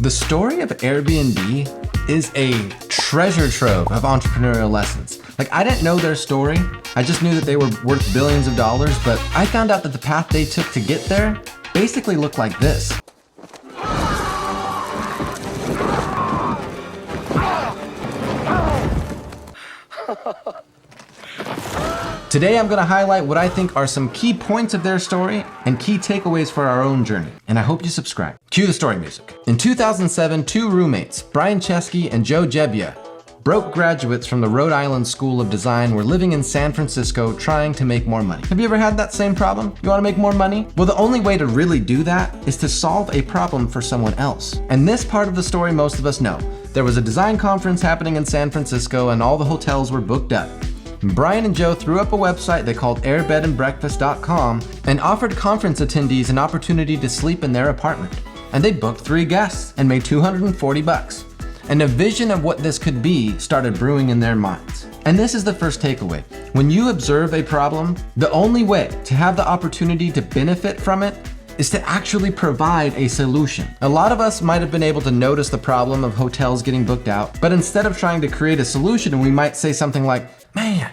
The story of Airbnb is a treasure trove of entrepreneurial lessons. Like, I didn't know their story. I just knew that they were worth billions of dollars, but I found out that the path they took to get there basically looked like this. Today, I'm gonna highlight what I think are some key points of their story and key takeaways for our own journey. And I hope you subscribe. Cue the story music. In 2007, two roommates, Brian Chesky and Joe Jebbia, broke graduates from the Rhode Island School of Design, were living in San Francisco trying to make more money. Have you ever had that same problem? You wanna make more money? Well, the only way to really do that is to solve a problem for someone else. And this part of the story most of us know. There was a design conference happening in San Francisco and all the hotels were booked up. Brian and Joe threw up a website they called airbedandbreakfast.com and offered conference attendees an opportunity to sleep in their apartment. And they booked 3 guests and made $240. And a vision of what this could be started brewing in their minds. And this is the first takeaway. When you observe a problem, the only way to have the opportunity to benefit from it is to actually provide a solution. A lot of us might have been able to notice the problem of hotels getting booked out, but instead of trying to create a solution, we might say something like, "Man,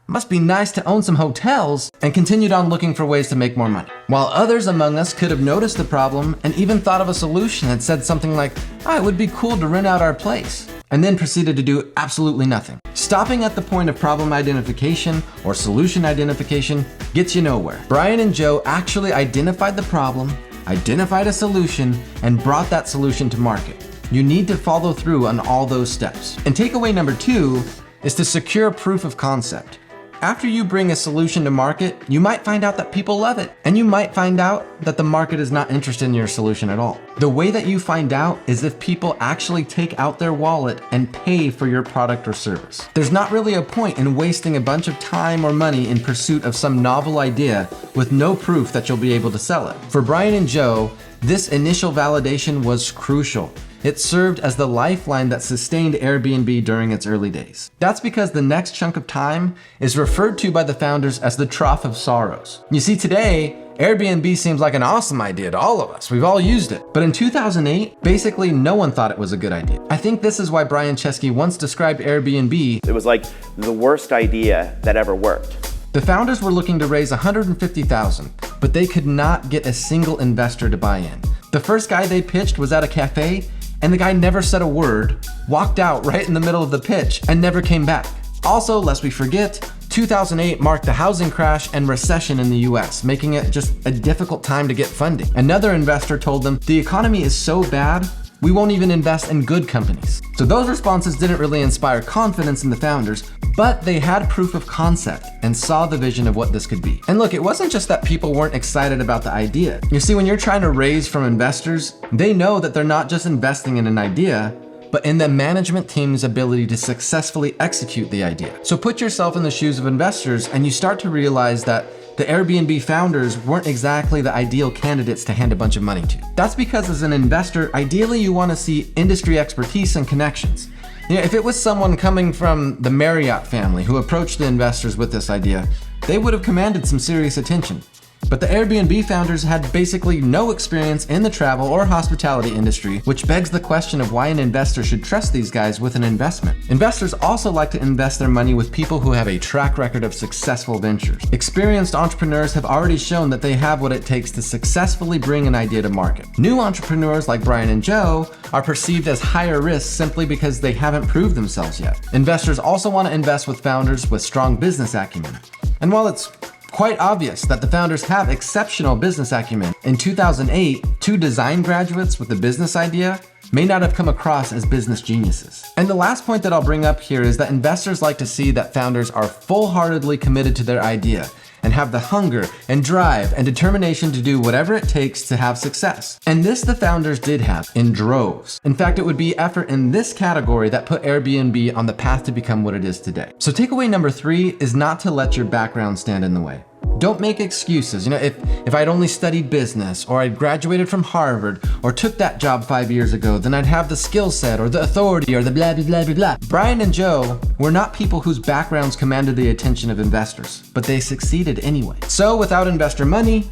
must be nice to own some hotels," and continued on looking for ways to make more money. While others among us could have noticed the problem and even thought of a solution and said something like, "Oh, it would be cool to rent out our place," and then proceeded to do absolutely nothing. Stopping at the point of problem identification or solution identification gets you nowhere. Brian and Joe actually identified the problem, identified a solution, and brought that solution to market. You need to follow through on all those steps. And takeaway number 2 is to secure proof of concept. After you bring a solution to market, you might find out that people love it, and you might find out that the market is not interested in your solution at all. The way that you find out is if people actually take out their wallet and pay for your product or service. There's not really a point in wasting a bunch of time or money in pursuit of some novel idea with no proof that you'll be able to sell it. For Brian and Joe, this initial validation was crucial. It served as the lifeline that sustained Airbnb during its early days. That's because the next chunk of time is referred to by the founders as the trough of sorrows. You see, today, Airbnb seems like an awesome idea to all of us. We've all used it. But in 2008, basically no one thought it was a good idea. I think this is why Brian Chesky once described Airbnb. It was like the worst idea that ever worked. The founders were looking to raise $150,000, but they could not get a single investor to buy in. The first guy they pitched was at a cafe, and the guy never said a word, walked out right in the middle of the pitch, and never came back. Also, lest we forget, 2008 marked the housing crash and recession in the US, making it just a difficult time to get funding. Another investor told them, "The economy is so bad, we won't even invest in good companies." So those responses didn't really inspire confidence in the founders, but they had proof of concept and saw the vision of what this could be. And look, it wasn't just that people weren't excited about the idea. You see, when you're trying to raise from investors, they know that they're not just investing in an idea, but in the management team's ability to successfully execute the idea. So put yourself in the shoes of investors and you start to realize that the Airbnb founders weren't exactly the ideal candidates to hand a bunch of money to. That's because as an investor, ideally you want to see industry expertise and connections. You know, if it was someone coming from the Marriott family who approached the investors with this idea, they would have commanded some serious attention. But the Airbnb founders had basically no experience in the travel or hospitality industry, which begs the question of why an investor should trust these guys with an investment. Investors also like to invest their money with people who have a track record of successful ventures. Experienced entrepreneurs have already shown that they have what it takes to successfully bring an idea to market. New entrepreneurs like Brian and Joe are perceived as higher risk simply because they haven't proved themselves yet. Investors also want to invest with founders with strong business acumen. And while it's quite obvious that the founders have exceptional business acumen, in 2008, 2 design graduates with a business idea may not have come across as business geniuses. And the last point that I'll bring up here is that investors like to see that founders are full-heartedly committed to their idea and have the hunger and drive and determination to do whatever it takes to have success. And this the founders did have in droves. In fact, it would be effort in this category that put Airbnb on the path to become what it is today. So takeaway number 3 is not to let your background stand in the way. Don't make excuses. You know, if I'd only studied business, or I'd graduated from Harvard, or took that job 5 years ago, then I'd have the skill set, or the authority, or the blah, blah, blah, blah, blah. Brian and Joe were not people whose backgrounds commanded the attention of investors, but they succeeded anyway. So without investor money,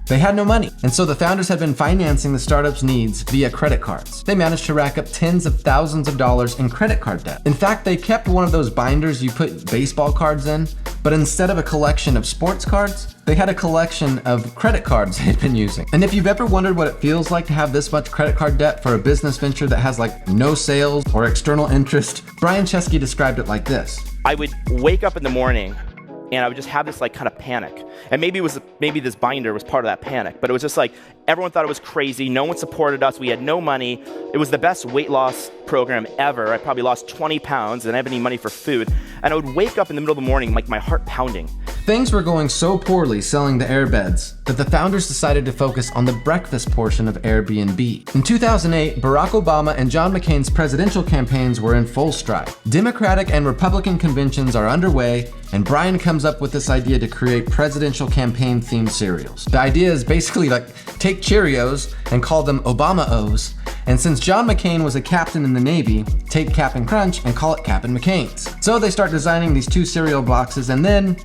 They had no money, and so the founders had been financing the startup's needs via credit cards. They managed to rack up tens of thousands of dollars in credit card debt. In fact, they kept one of those binders you put baseball cards in, but instead of a collection of sports cards, they had a collection of credit cards they'd been using. And if you've ever wondered what it feels like to have this much credit card debt for a business venture that has like no sales or external interest, Brian Chesky described it like this. I would wake up in the morning and I would just have this like kind of panic. And maybe this binder was part of that panic, but it was just like everyone thought it was crazy. No one supported us. We had no money. It was the best weight loss program ever. I probably lost 20 pounds and I didn't have any money for food. And I would wake up in the middle of the morning, like my heart pounding. Things were going so poorly selling the airbeds that the founders decided to focus on the breakfast portion of Airbnb. In 2008, Barack Obama and John McCain's presidential campaigns were in full stride. Democratic and Republican conventions are underway, and Brian comes up with this idea to create presidential campaign-themed cereals. The idea is basically like take Cheerios and call them Obama-O's, and since John McCain was a captain in the Navy, take Cap'n Crunch and call it Cap'n McCain's. So they start designing these two cereal boxes and then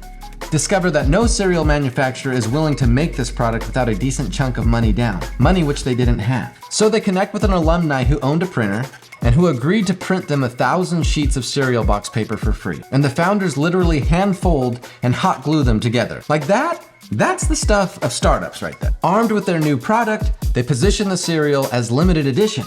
discover that no cereal manufacturer is willing to make this product without a decent chunk of money down, money which they didn't have. So they connect with an alumni who owned a printer and who agreed to print them 1,000 sheets of cereal box paper for free. And the founders literally hand fold and hot glue them together. Like that? That's the stuff of startups right there. Armed with their new product, they position the cereal as limited edition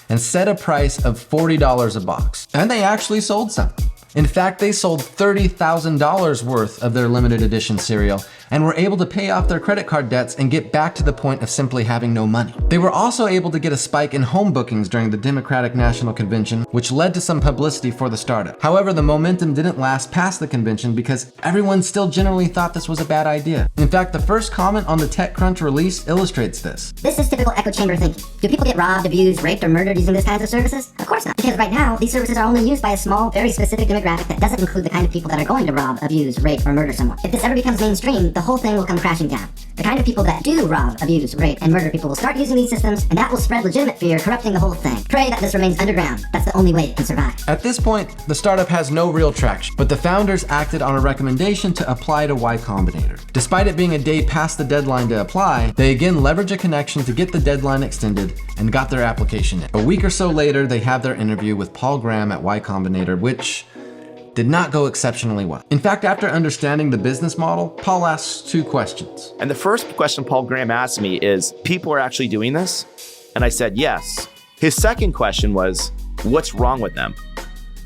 and set a price of $40 a box. And they actually sold some. In fact, they sold $30,000 worth of their limited edition cereal and were able to pay off their credit card debts and get back to the point of simply having no money. They were also able to get a spike in home bookings during the Democratic National Convention, which led to some publicity for the startup. However, the momentum didn't last past the convention because everyone still generally thought this was a bad idea. In fact, the first comment on the TechCrunch release illustrates this. This is typical echo chamber thinking. Do people get robbed, abused, raped, or murdered using these kinds of services? Of course not. Because right now, these services are only used by a small, very specific demographic that doesn't include the kind of people that are going to rob, abuse, rape, or murder someone. If this ever becomes mainstream, the whole thing will come crashing down. The kind of people that do rob, abuse, rape, and murder people will start using these systems, and that will spread legitimate fear, corrupting the whole thing. Pray that this remains underground. That's the only way it can survive. At this point, the startup has no real traction, but the founders acted on a recommendation to apply to Y Combinator. Despite it being a day past the deadline to apply, they again leverage a connection to get the deadline extended and got their application in. A week or so later, they have their interview with Paul Graham at Y Combinator, which did not go exceptionally well. In fact, after understanding the business model, Paul asks two questions. And the first question Paul Graham asked me is, people are actually doing this? And I said, yes. His second question was, what's wrong with them?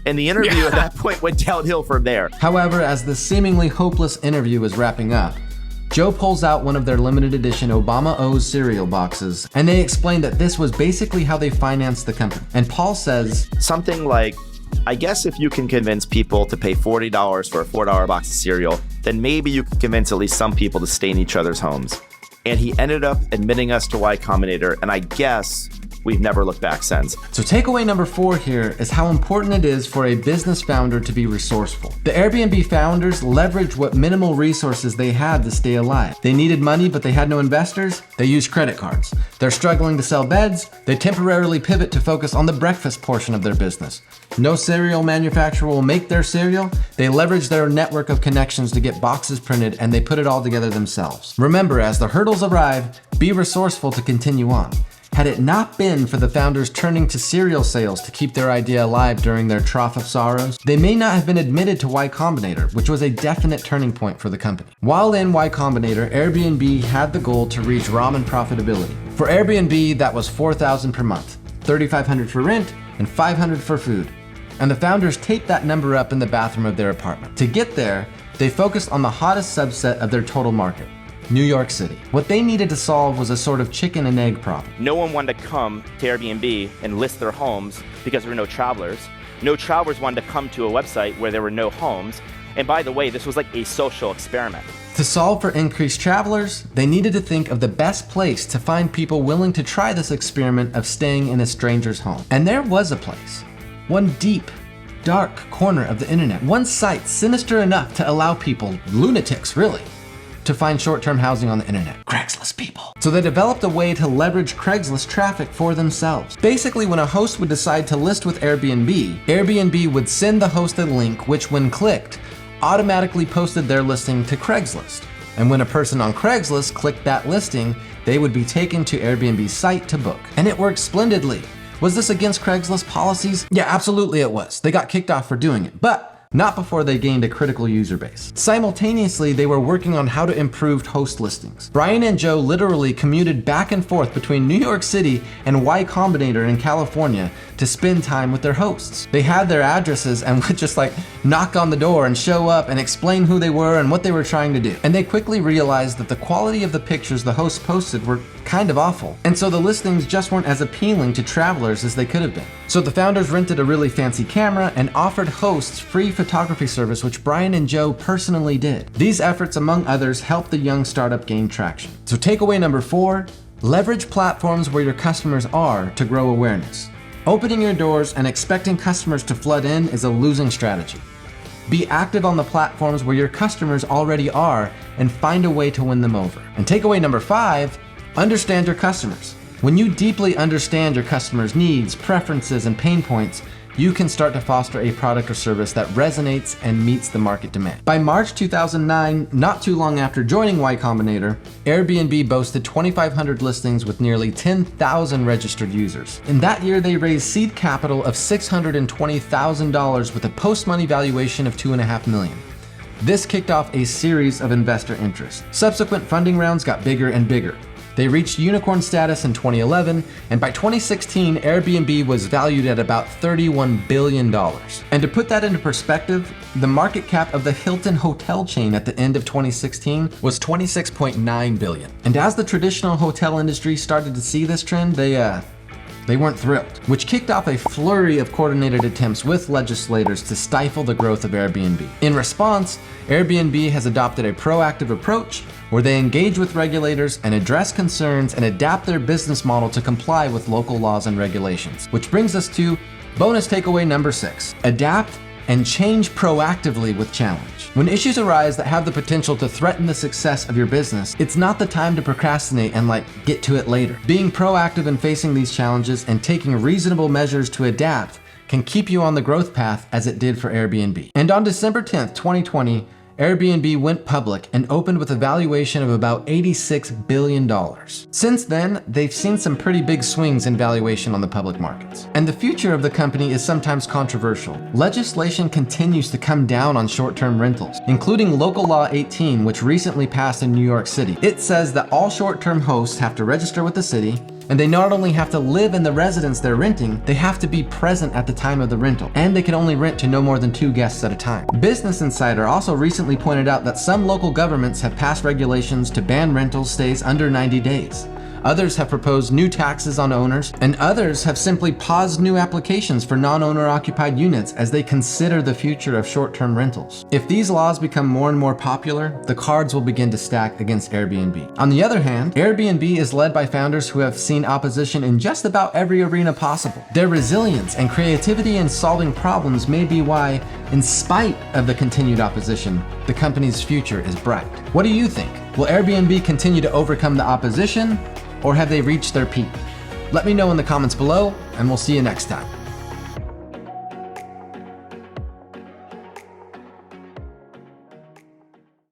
And the interview at that point went downhill from there. However, as the seemingly hopeless interview is wrapping up, Joe pulls out one of their limited edition Obama-O's cereal boxes, and they explain that this was basically how they financed the company. And Paul says, something like, I guess if you can convince people to pay $40 for a $4 box of cereal, then maybe you can convince at least some people to stay in each other's homes. And he ended up admitting us to Y Combinator, and I guess we've never looked back since. So takeaway number 4 here is how important it is for a business founder to be resourceful. The Airbnb founders leveraged what minimal resources they had to stay alive. They needed money, but they had no investors. They used credit cards. They're struggling to sell beds. They temporarily pivot to focus on the breakfast portion of their business. No cereal manufacturer will make their cereal. They leverage their network of connections to get boxes printed, and they put it all together themselves. Remember, as the hurdles arrive, be resourceful to continue on. Had it not been for the founders turning to cereal sales to keep their idea alive during their trough of sorrows, they may not have been admitted to Y Combinator, which was a definite turning point for the company. While in Y Combinator, Airbnb had the goal to reach ramen profitability. For Airbnb, that was $4,000 per month, $3,500 for rent, and $500 for food. And the founders taped that number up in the bathroom of their apartment. To get there, they focused on the hottest subset of their total market, New York City. What they needed to solve was a sort of chicken and egg problem. No one wanted to come to Airbnb and list their homes because there were no travelers. No travelers wanted to come to a website where there were no homes. And by the way, this was like a social experiment. To solve for increased travelers, they needed to think of the best place to find people willing to try this experiment of staying in a stranger's home. And there was a place. One deep, dark corner of the internet. One site sinister enough to allow people, lunatics really, to find short-term housing on the internet. Craigslist people. So they developed a way to leverage Craigslist traffic for themselves. Basically, when a host would decide to list with Airbnb, Airbnb would send the host a link which, when clicked, automatically posted their listing to Craigslist. And when a person on Craigslist clicked that listing, they would be taken to Airbnb's site to book. And it worked splendidly. Was this against Craigslist policies? Yeah, absolutely it was. They got kicked off for doing it, but not before they gained a critical user base. Simultaneously, they were working on how to improve host listings. Brian and Joe literally commuted back and forth between New York City and Y Combinator in California to spend time with their hosts. They had their addresses and would just knock on the door and show up and explain who they were and what they were trying to do. And they quickly realized that the quality of the pictures the hosts posted were kind of awful. And so the listings just weren't as appealing to travelers as they could have been. So the founders rented a really fancy camera and offered hosts free photography service, which Brian and Joe personally did. These efforts, among others, helped the young startup gain traction. So takeaway number 4, leverage platforms where your customers are to grow awareness. Opening your doors and expecting customers to flood in is a losing strategy. Be active on the platforms where your customers already are and find a way to win them over. And takeaway number 5, understand your customers. When you deeply understand your customers' needs, preferences, and pain points, you can start to foster a product or service that resonates and meets the market demand. By March 2009, not too long after joining Y Combinator, Airbnb boasted 2,500 listings with nearly 10,000 registered users. In that year, they raised seed capital of $620,000 with a post-money valuation of $2.5 million. This kicked off a series of investor interest. Subsequent funding rounds got bigger and bigger. They reached unicorn status in 2011, and by 2016, Airbnb was valued at about $31 billion. And to put that into perspective, the market cap of the Hilton hotel chain at the end of 2016 was $26.9 billion. And as the traditional hotel industry started to see this trend, they weren't thrilled, which kicked off a flurry of coordinated attempts with legislators to stifle the growth of Airbnb. In response, Airbnb has adopted a proactive approach where they engage with regulators and address concerns and adapt their business model to comply with local laws and regulations. Which brings us to bonus takeaway number 6, adapt and change proactively with challenge. When issues arise that have the potential to threaten the success of your business, it's not the time to procrastinate and get to it later. Being proactive in facing these challenges and taking reasonable measures to adapt can keep you on the growth path as it did for Airbnb. And on December 10th, 2020, Airbnb went public and opened with a valuation of about $86 billion. Since then, they've seen some pretty big swings in valuation on the public markets. And the future of the company is sometimes controversial. Legislation continues to come down on short-term rentals, including Local Law 18, which recently passed in New York City. It says that all short-term hosts have to register with the city, and they not only have to live in the residence they're renting, they have to be present at the time of the rental, and they can only rent to no more than 2 guests at a time. Business Insider also recently pointed out that some local governments have passed regulations to ban rental stays under 90 days. Others have proposed new taxes on owners, and others have simply paused new applications for non-owner occupied units as they consider the future of short-term rentals. If these laws become more and more popular, the cards will begin to stack against Airbnb. On the other hand, Airbnb is led by founders who have seen opposition in just about every arena possible. Their resilience and creativity in solving problems may be why, in spite of the continued opposition, the company's future is bright. What do you think? Will Airbnb continue to overcome the opposition, or have they reached their peak? Let me know in the comments below, and we'll see you next time.